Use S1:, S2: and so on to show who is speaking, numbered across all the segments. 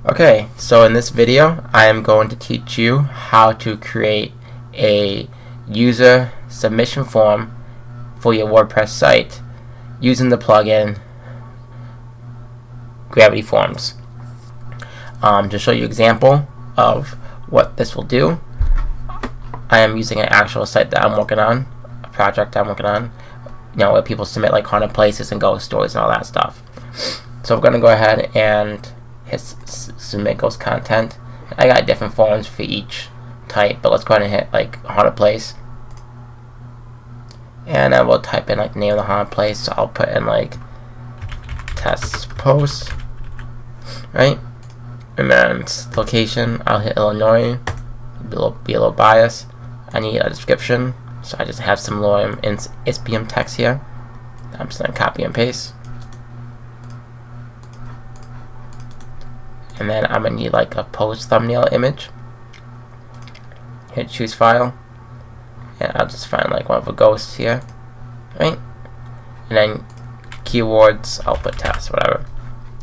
S1: Okay, so in this video, I am going to teach you how to create a user submission form for your WordPress site using the plugin Gravity Forms. To show you an example of what this will do, I am using an actual site that I'm working on, a project I'm working on, where people submit like haunted places and ghost stories and all that stuff. So we're going to go ahead and hit submit ghost content. I got different forms for each type, but let's go ahead and hit like haunted place, and I will type in like the name of the haunted place. So I'll put in like test post, right? And then location, I'll hit Illinois. Be a little biased. I need a description, so I just have some low SPM text here. I'm just gonna copy and paste. And then I'm gonna need like a post thumbnail image. Hit choose file, and I'll just find like one of the ghosts here, right? And then keywords, I'll put test, whatever,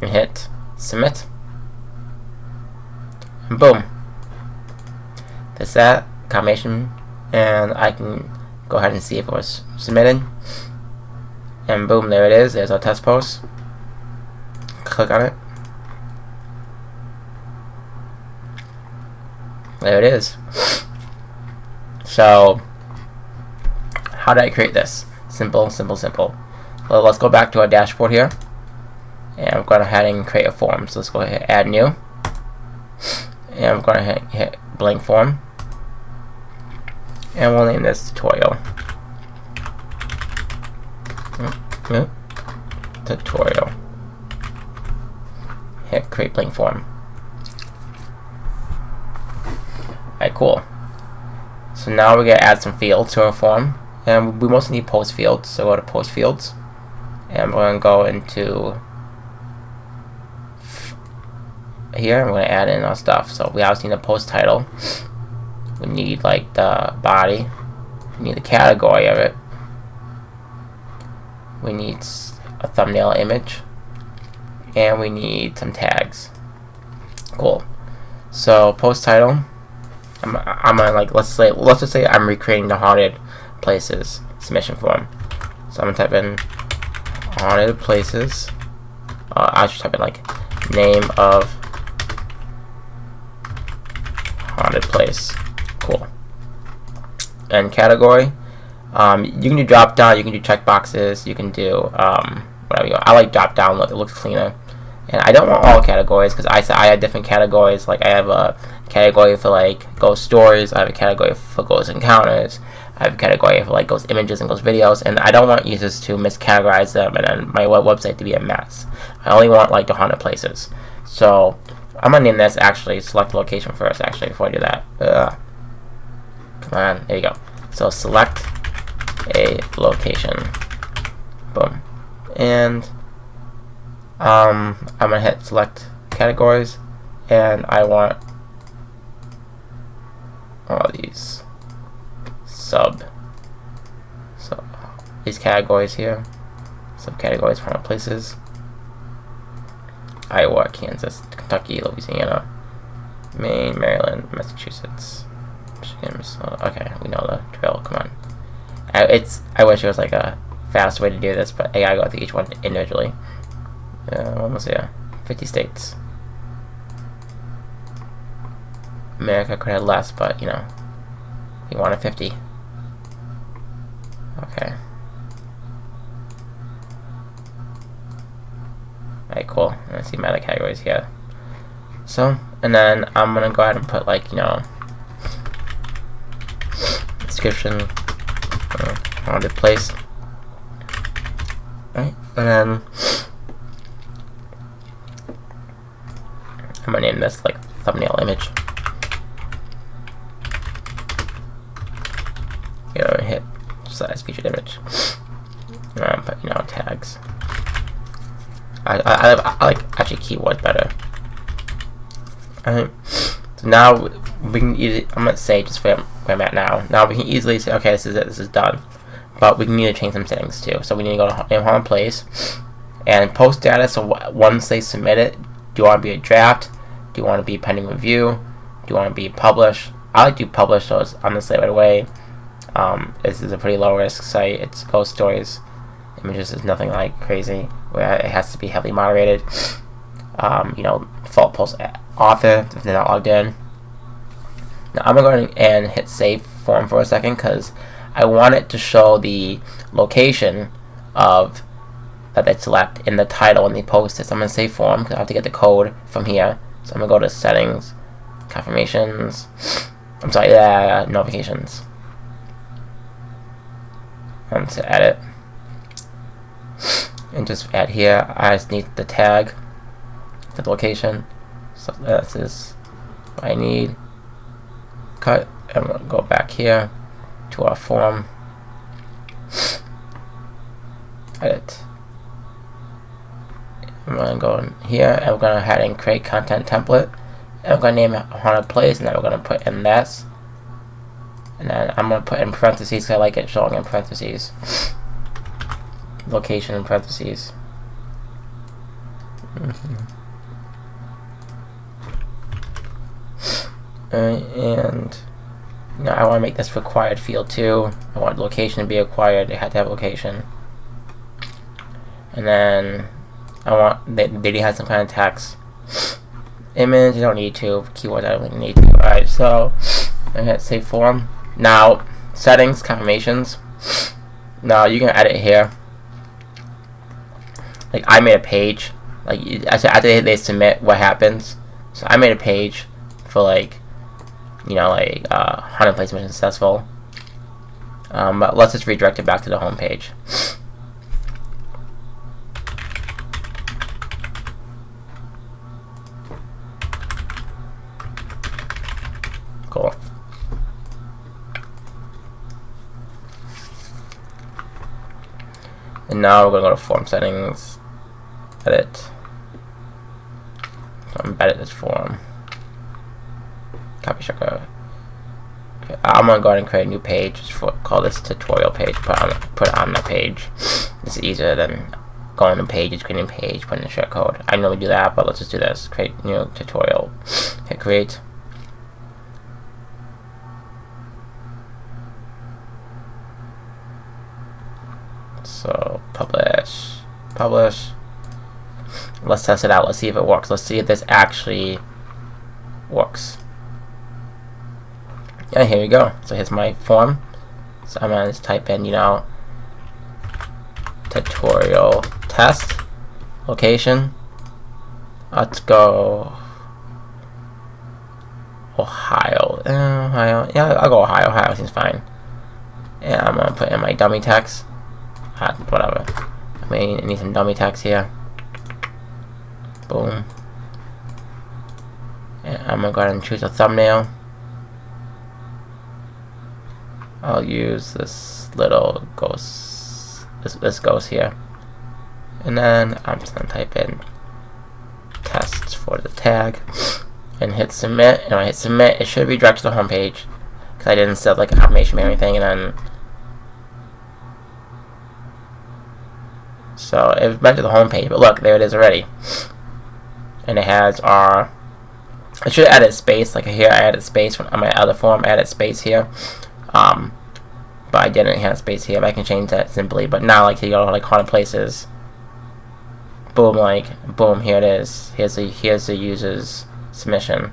S1: and hit submit. And boom, that's that confirmation, and I can go ahead and see if it was submitted. And boom, there it is. There's our test post. Click on it. There it is. So, how did I create this? Simple, simple, simple. Well, let's go back to our dashboard here, and I'm going to ahead and create a form. So let's go ahead and add new, and I'm going to hit blank form, and we'll name this tutorial. Tutorial. Hit create blank form. Alright, cool. So now we're going to add some fields to our form, and we mostly need post fields, so go to post fields, and we're going to go into here, and we're going to add in our stuff. So we obviously need a post title, we need like the body, we need the category of it, we need a thumbnail image, and we need some tags. Cool. So post title, I'm gonna like let's just say I'm recreating the haunted places submission form. So I'm gonna type in haunted places. I should type in like name of haunted place. Cool. And category. You can do drop down. You can do check boxes. You can do whatever you want. I like drop down. It looks cleaner. And I don't want all categories because I have different categories. Like I have a category for like ghost stories. I have a category for ghost encounters. I have a category for like ghost images and ghost videos. And I don't want users to miscategorize them and then my website to be a mess. I only want like the haunted places. So I'm gonna name this actually. Select the location first. Actually, before I do that, come on, there you go. So select a location. Boom, and I'm gonna hit select categories, and I want all these so these categories here, subcategories for places: Iowa, Kansas, Kentucky, Louisiana, Maine, Maryland, Massachusetts, Michigan. Okay, we know the drill. Come on. I wish there was like a fast way to do this, but I gotta go through each one individually. Almost there. 50 states. America could have less, but you know, we wanted 50. Okay. Alright, cool. I see my other categories here. So, and then I'm gonna go ahead and put like, description, haunted place. Right, and then I'm gonna name this like thumbnail image. Hit size featured image. But tags. I like actually keywords better. Alright, so now we can easily, I'm gonna say just where I'm at now. Now we can easily say, okay, this is it, this is done. But we need to change some settings too. So we need to go to name haunted place and post status. So once they submit it, do you want to be a draft, Do you want to be pending review? Do you want to be published? I like to publish those on the site right away. This is a pretty low risk site. It's ghost stories. Images is nothing like crazy where it has to be heavily moderated. Default post author if they're not logged in. Now I'm going to go and hit save form for a second because I want it to show the location of that they select in the title when they post it. So I'm going to save form because I have to get the code from here. So I'm going to go to settings, confirmations, notifications. To edit. And just add here, I just need the tag, the location. So this is what I need. Cut, and we'll go back here to our form. Edit. I'm going to go in here, and we're going to head and create content template. And we're going to name it Haunted Place, and then we're going to put in this. And then I'm going to put in parentheses because I like it showing in parentheses. Location in parentheses. And I want to make this required field too. I want location to be required. They had to have location. And then I want they have some kind of text. Image, you don't need to. Keywords, I don't really need to. Alright, so I'm going to hit save form. Now, settings, confirmations. Now you can edit here. Like I made a page. Like after they submit, what happens? So I made a page for like 100 place mission successful. But let's just redirect it back to the home page. Cool. And now we're going to go to form settings, edit, so embed this form, copy shortcut. Okay, I'm going to go ahead and create a new page, call this tutorial page, put it on that page. This is easier than going to pages, creating a page, putting in shortcode. I normally do that, but let's just do this, create new tutorial, hit create. So publish. Let's test it out. Let's see if it works. Let's see if this actually works. Yeah, here we go. So here's my form. So I'm gonna just type in, tutorial test location. Let's go Ohio. Ohio. Yeah, I'll go Ohio. Ohio seems fine. And I'm gonna put in my dummy text. Whatever. I need some dummy text here. Boom. And I'm gonna go ahead and choose a thumbnail. I'll use this little ghost. This ghost here. And then I'm just gonna type in tests for the tag and hit submit. And when I hit submit, it should redirect to the home page because I didn't set like a confirmation or anything. And then so it went to the home page, but look, there it is already. And it has our. I should add a space like here. I added space on my other form. I added space here, but I didn't have space here. But I can change that simply. But now, like, you go to like haunted places. Boom, boom. Here it is. Here's the user's submission,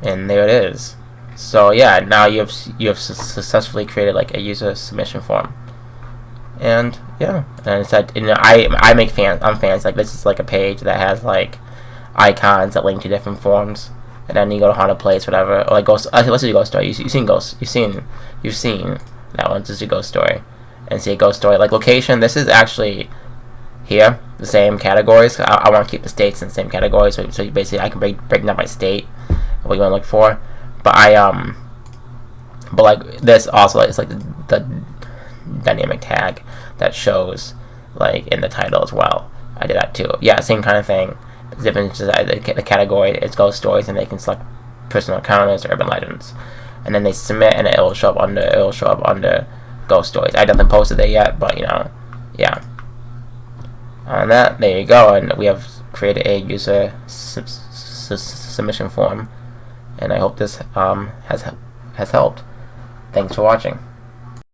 S1: and there it is. So yeah, now you have successfully created like a user submission form. And yeah, and it's that I'm fans. Like this is like a page that has like icons that link to different forms, and then you go to haunted place, whatever. Or like ghost. Let's do ghost story. You've seen ghosts. You've seen that one. Just a ghost story, and see a ghost story. Like location. This is actually here the same categories. I want to keep the states in the same categories. So you basically I can break down by state what you want to look for. But but like this also it's like the dynamic tag that shows like in the title as well. I did that too. Yeah, same kind of thing. The difference is that the category is ghost stories, and they can select personal encounters or urban legends, and then they submit, and it'll show up under ghost stories. I haven't posted it yet, but yeah. On that, there you go, and we have create a user submission form, and I hope this has helped. Thanks for watching.